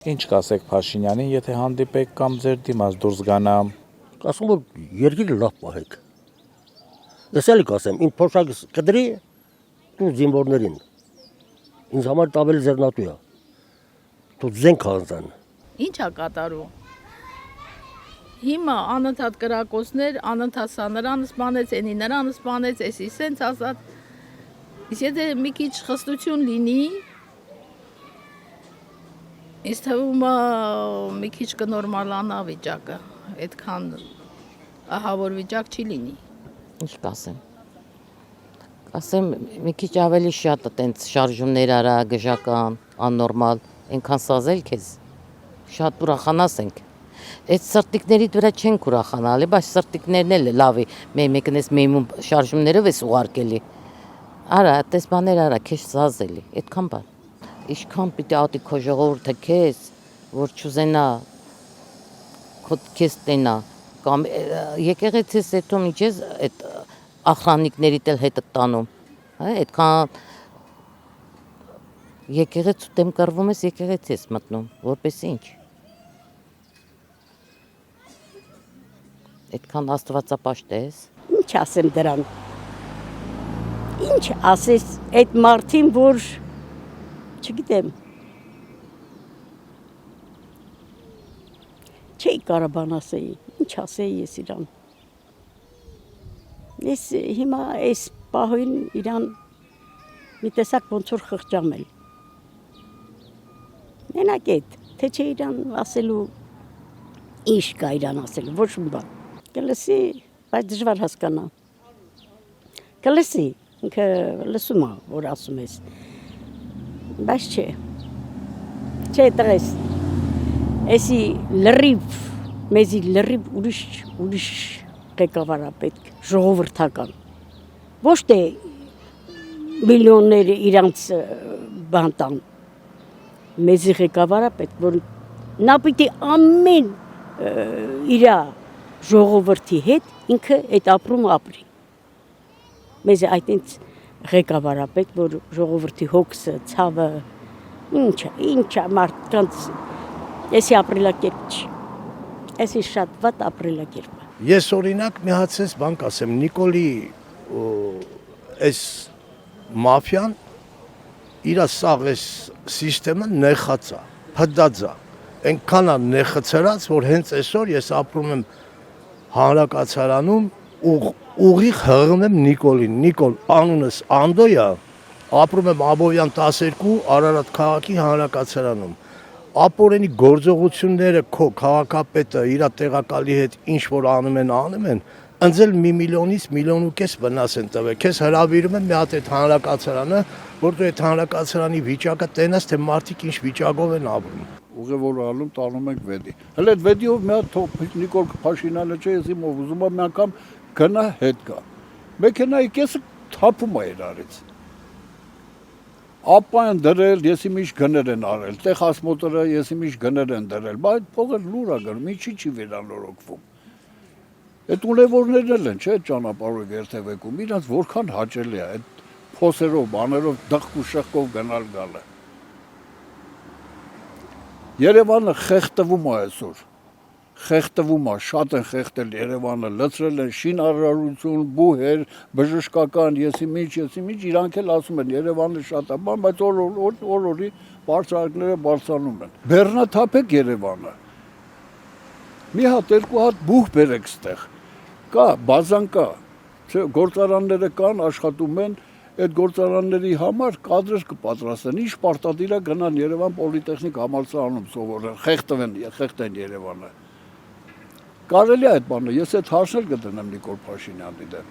Ինչ կասեք Փաշինյանին, եթե հանդիպեք կամ ձեր դիմաց դուրս գանա։ Կասում որ երկիրը լավ պահեք։ Ես էլի կասեմ, իմ փոշակս կդրի դու զինվորներին։ Ինձ համար ավելի ձեռնատու է։ Դու զենք հանձան։ Ինչ է կատարում։ Հիմա անընդհատ կրակոցներ, անընդհատ սա նրան սպանեց, էնի նրան սպանեց, էսի սենց ասած։ Իսկ եթե մի քիչ խստություն լինի, ինձ թվում է մի քիչ կնորմալանա վիճակը, այդքան ահավոր վիճակ չի լինի։ Ինչ կասեմ։ Կասեմ մի քիչ ավելի շատ տենց շարժումներ արա, գժական, աննորմալ, այնքան սազել քեզ։ Շատ ուրախանասենք։ Այդ սրտիկների դրա չենք ուրախանալի, բայց սրտիկներն էլ լավի, մեկն էս մեմում շարժումներով էս ուղարկելի։ Արա, այդպես բաներ արա, քեզ սազելի, այդքան բան։ Ինչքան պիտի ատի քո ժողովուրդը քեզ, որ չուզենա քեզ տենա, կամ եկեղեցիս հետո միջեզ այդ ախրանիկներիդ էլ հետը տանում, այդքան եկեղեցու դեմ կռվում ես, եկեղեցի ես մտնում, որպես ինչ։ Այդքան աստվածապաշտ ես։ Ինչ ասեմ դրան։ Ինչ ասես այդ մարդին, որ չգիտեմ։ Չի կարող բան ասեի, ինչ ասեի ես իրան։ Ես հիմա այս պահին իրան մի տեսակ ոնց որ խղճամել։ Մենակ այդ, թե չէ իրան ասելու ինչ կա իրան ասելու, ոչ մի բան։ Կլսի, բայց դժվար հասկանա։ Կլսի, ինքը լսում է, որ ասում ես։ Բայց չէ։ Չէ տղես։ Էսի լրիվ, մեզի լրիվ ուրիշ ղեկավար է պետք, ժողովրդական։ Ոչ թե միլիոններ իրանց բան տան։ Մեզի ղեկավար է պետք, որ նա պիտի ամեն իրա ժողովրդի հետ ինքը այդ ապրում ապրի։ Մեզ այդինց ղեկավար է պետք, որ ժողովրդի հոգսը, ցավը, ինչա մարդկանց էսի ապրելակերպ չի։ Էսի շատ վատ ապրելակերպ է։ Ես օրինակ մի հացես բան կասեմ, Նիկոլի այս մաֆիան իր սաղ այս սիստեմը նեխած է, փդած է։ Այնքան է նեխցրած, որ հենց այսօր ես ապրում եմ հանրակացարանում ուղիղ հղում եմ Նիկոլին, Նիկոլ անունս Անդոյ է, ապրում եմ Աբովյան 12 Արարատ քաղաքի հանրակացարանում։ Ապորենի գործողությունները քո քաղաքապետը իր տեղակալի հետ ինչ որ անում են, ընձել 1 միլիոնից 1.5 միլիոն վնաս են տվել։ Քեզ հրավիրում եմ մի հատ այդ հանրակացարանը, որ դու այդ հանրակացարանի վիճակը տենաս, թե մարդիկ ինչ վիճակով են ապրում։ Ուղևորալում տանում ենք վեդի։ Հələ այդ վեդիով մի հատ Նիկոլ Փաշինյանը չէ, ես իմ ուզում եմ մի անգամ գնա հետ գա։ Մեքենայի կեսը թափում է իրարից։ Ապան դրել, ես իմիշ գներ են արել, տեխաս մոտորը ես իմիշ գներ են դրել, բայց փողը լուր է գնում, ինչի վերանորոգվում։ Այդ ուղևորներն էլ են, չէ, ճանապարհով երթևեկում, իրանց որքան հաճելի է այդ փոսերով, բաներով, դղք ու շղկով գնալ գալը։ Երևանը խեղդվում է այսօր, խեղդվում է, շատ են խեղդել Երևանը, լցրել են շինարարություն, բուհեր, բժշկական, եսիմիչ, իրանք էլ ասում են Երևանը շատ է, բայց օր-օրի բարձրակները բարձրանում են։ Բեռնաթափեք Երևանը, մի հատ, երկու հատ բուհ բերեք ստեղ, կա, բազան կա, գործարանները կան, աշխատում են, այդ գործարանների համար կադրեր կպատրաստեն, ինչ պարտադիր է գնան Երևան պոլիտեխնիկ համալսարանում սովորեն, խեղդեն Երևանը։ Կարելի է այդ բանը, ես այդ հարցնել կդնեմ Նիկոլ Փաշինյանի դեմ։